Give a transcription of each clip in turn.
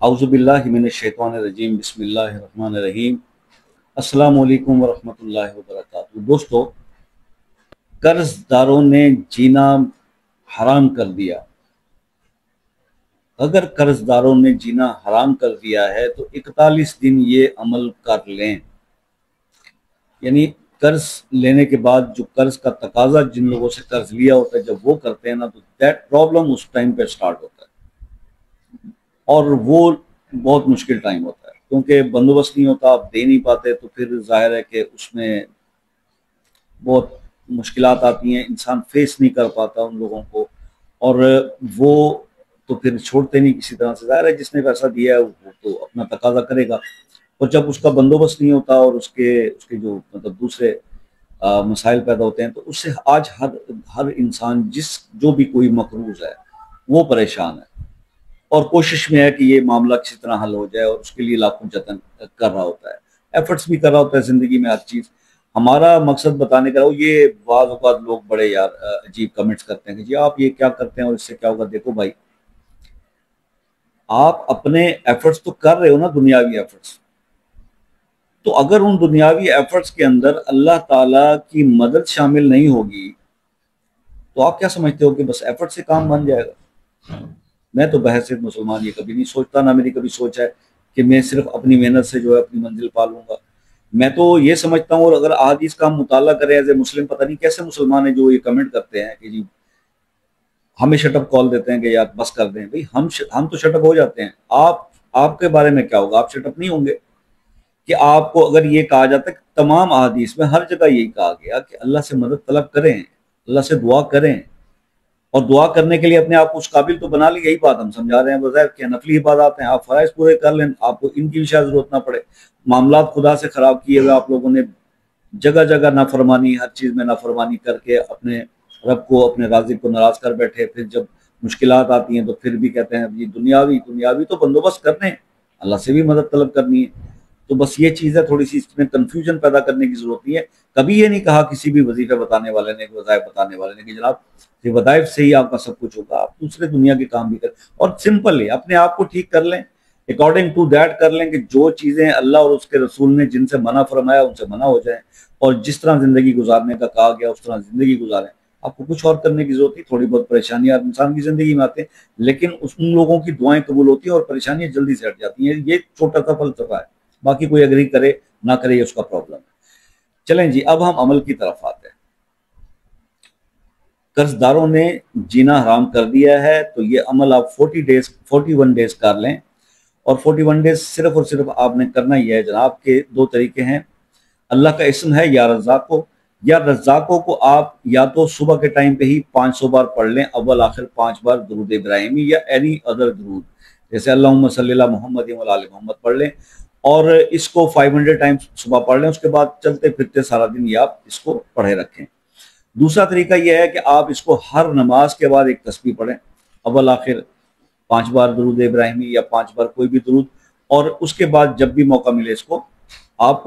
औज़ुबिल्लाहि मिनश्शैतानिर्रजीम बिस्मिल्लाहिर्रहमानिर्रहीम। अस्सलामु अलैकुम वरहमतुल्लाहि वबरकातुहू। दोस्तों, कर्जदारों ने जीना हराम कर दिया। अगर कर्जदारों ने जीना हराम कर दिया है तो 41 दिन ये अमल कर लें। यानी कर्ज लेने के बाद जो कर्ज का तकाजा जिन लोगों से कर्ज लिया होता है, जब वो करते हैं ना, तो दैट प्रॉब्लम उस टाइम पे स्टार्ट होता है और वो बहुत मुश्किल टाइम होता है, क्योंकि बंदोबस्त नहीं होता, आप दे नहीं पाते, तो फिर जाहिर है कि उसमें बहुत मुश्किलात आती हैं, इंसान फेस नहीं कर पाता उन लोगों को, और वो तो फिर छोड़ते नहीं किसी तरह से। जाहिर है जिसने पैसा दिया है वो तो अपना तकाजा करेगा, और जब उसका बंदोबस्त नहीं होता और उसके उसके जो मतलब दूसरे मसाइल पैदा होते हैं, तो उससे आज हर हर इंसान जो भी कोई मकरूज है वो परेशान है और कोशिश में है कि ये मामला किसी तरह हल हो जाए, और उसके लिए लाखों जतन कर रहा होता है, एफर्ट्स भी कर रहा होता है जिंदगी में हर चीज। हमारा मकसद बताने का ये बाज़ औक़ात लोग बड़े यार अजीब कमेंट्स करते हैं कि जी आप ये क्या करते हैं और इससे क्या होगा। देखो भाई, आप अपने एफर्ट्स तो कर रहे हो ना, दुनियावी एफर्ट्स, तो अगर उन दुनियावी एफर्ट्स के अंदर अल्लाह ताला की मदद शामिल नहीं होगी, तो आप क्या समझते हो कि बस एफर्ट से काम बन जाएगा? मैं तो बहैसियत मुसलमान ये कभी नहीं सोचता, ना मेरी कभी सोच है कि मैं सिर्फ अपनी मेहनत से जो है अपनी मंजिल पा लूंगा। मैं तो ये समझता हूँ, और अगर अहादीस का हम मुताला करें एज ए मुस्लिम, पता नहीं कैसे मुसलमान है जो ये कमेंट करते हैं कि जी हमें शटअप कॉल देते हैं कि यार बस कर दें। भाई हम तो शटअप हो जाते हैं, आपके बारे में क्या होगा? आप शटअप नहीं होंगे। कि आपको अगर ये कहा जाता है कि तमाम अहादीस में हर जगह यही कहा गया कि अल्लाह से मदद तलब करें, अल्लाह से दुआ करें, और दुआ करने के लिए अपने आप को उस काबिल तो बना ली। यही बात हम समझा रहे हैं। बज़ाहिर क्या नफली इबादत हैं, आप फ़राइज़ पूरे कर लें, आपको इनकी भी शायद जरूरत ना पड़े। मामलात खुदा से खराब किए हुए आप लोगों ने जगह जगह नाफरमानी, हर चीज़ में नाफरमानी करके अपने रब को, अपने राज़िक को नाराज़ कर बैठे। फिर जब मुश्किलात आती हैं तो फिर भी कहते हैं ये दुनियावी दुनियावी तो बंदोबस्त करने हैं, अल्लाह से भी मदद तलब करनी है। तो बस ये चीज़ है, थोड़ी सी इसमें कन्फ्यूजन पैदा करने की जरूरत नहीं है। कभी ये नहीं कहा किसी भी वजीफे बताने वाले ने, वज़ाइफ बताने वाले ने, कि जनाब ये वज़ाइफ से ही आपका सब कुछ होगा, आप दूसरे दुनिया के काम भी करें। और सिंपल है, अपने आप को ठीक कर लें, अकॉर्डिंग टू दैट कर लें कि जो चीज़ें अल्लाह और उसके रसूल ने जिनसे मना फरमाया उनसे मना हो जाए, और जिस तरह ज़िंदगी गुजारने का कहा गया उस तरह ज़िंदगी गुजारें। आपको कुछ और करने की जरूरत नहीं। थोड़ी बहुत परेशानियां इंसान की ज़िंदगी में आते हैं, लेकिन उन लोगों की दुआएं कबूल होती हैं और परेशानियां जल्दी से हट जाती हैं। ये छोटा सा फलसफा है, बाकी कोई एग्री करे ना करे ये उसका प्रॉब्लम है। चलें जी, अब हम अमल की तरफ आते हैं। कर्जदारों ने जीना हराम कर दिया है, तो ये अमल आप 41 डेज कर लें। और 41 डेज सिर्फ और सिर्फ आपने करना ही है जनाब के दो तरीके हैं। अल्लाह का इसम है या रज़्ज़ाक़ो, या रज़्ज़ाक़ो को आप या तो सुबह के टाइम पे ही 500 बार पढ़ लें, अव्वल आखिर 5 बार दुरूद इब्राहिमी या एनी अदर दुरूद, जैसे अल्लाहुम्मा सल्ली अला मुहम्मद व आले मोहम्मद पढ़ लें, और इसको 500 टाइम्स सुबह पढ़ लें। उसके बाद चलते फिरते सारा दिन ये आप इसको पढ़े रखें। दूसरा तरीका यह है कि आप इसको हर नमाज के बाद एक तस्बीह पढ़ें, अव्वल आखिर 5 बार दुरूद इब्राहिमी या 5 बार कोई भी दुरूद, और उसके बाद जब भी मौका मिले इसको आप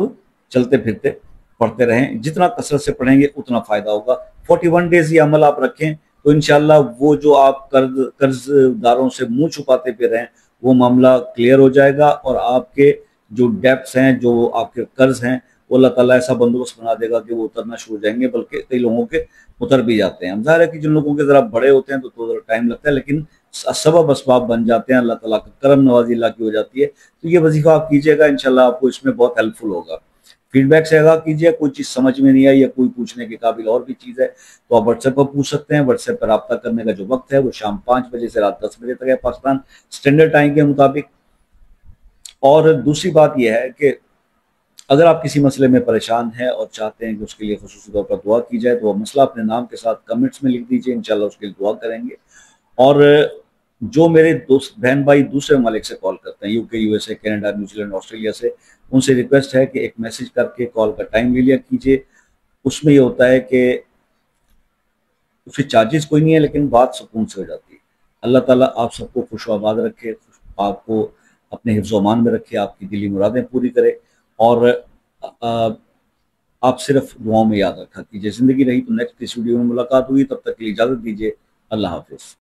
चलते फिरते पढ़ते रहें। जितना कसरत से पढ़ेंगे उतना फायदा होगा। 41 डेज ये अमल आप रखें तो इंशाल्लाह वो जो आप कर्जदारों से मुंह छुपाते फिर रहे हैं वो मामला क्लियर हो जाएगा, और आपके जो डेब्ट्स हैं, जो आपके कर्ज हैं, वो अल्लाह ताला ऐसा बंदोबस्त बना देगा कि वो उतरना शुरू हो जाएंगे, बल्कि कई लोगों के उतर भी जाते हैं। हम ज़ाहिर है कि जिन लोगों के ज़रा बड़े होते हैं तो ज़रा टाइम लगता है, लेकिन सबब असबाब बन जाते हैं, अल्लाह ताला का करम नवाजी अल्लाह की हो जाती है। तो ये वजीफा आप कीजिएगा, इंशाल्लाह आपको इसमें बहुत हेल्पफुल होगा। फीडबैक से आगाह कीजिए, कोई चीज़ समझ में नहीं आई या कोई पूछने के काबिल और भी चीज़ है तो आप व्हाट्सएप पर पूछ सकते हैं। व्हाट्सएप पर रब्ता करने का जो वक्त है वो शाम 5 बजे से रात 10 बजे तक है, पाकिस्तान स्टैंडर्ड टाइम के मुताबिक। और दूसरी बात यह है कि अगर आप किसी मसले में परेशान हैं और चाहते हैं कि उसके लिए खुसूसी तौर पर दुआ की जाए, तो वह मसला अपने नाम के साथ कमेंट्स में लिख दीजिए, इंशाल्लाह उसके लिए दुआ करेंगे। और जो मेरे दोस्त बहन भाई दूसरे ममालिक से कॉल करते हैं, UK, USA, Canada, New Zealand, Australia से, उनसे रिक्वेस्ट है कि एक मैसेज करके कॉल का टाइम ले लिया कीजिए। उसमें ये होता है कि उसके चार्जेस कोई नहीं है, लेकिन बात सुकून से हो जाती है। अल्लाह ताला आप सबको खुश आबाद रखे, आपको अपने हिफ्ज़ अमान में रखे, आपकी दिली मुरादें पूरी करे, और आप सिर्फ दुआओं में याद रखा कीजिए। ज़िंदगी रही तो नेक्स्ट इस वीडियो में मुलाकात हुई, तब तक के लिए इजाज़त दीजिए। अल्लाह हाफिज़।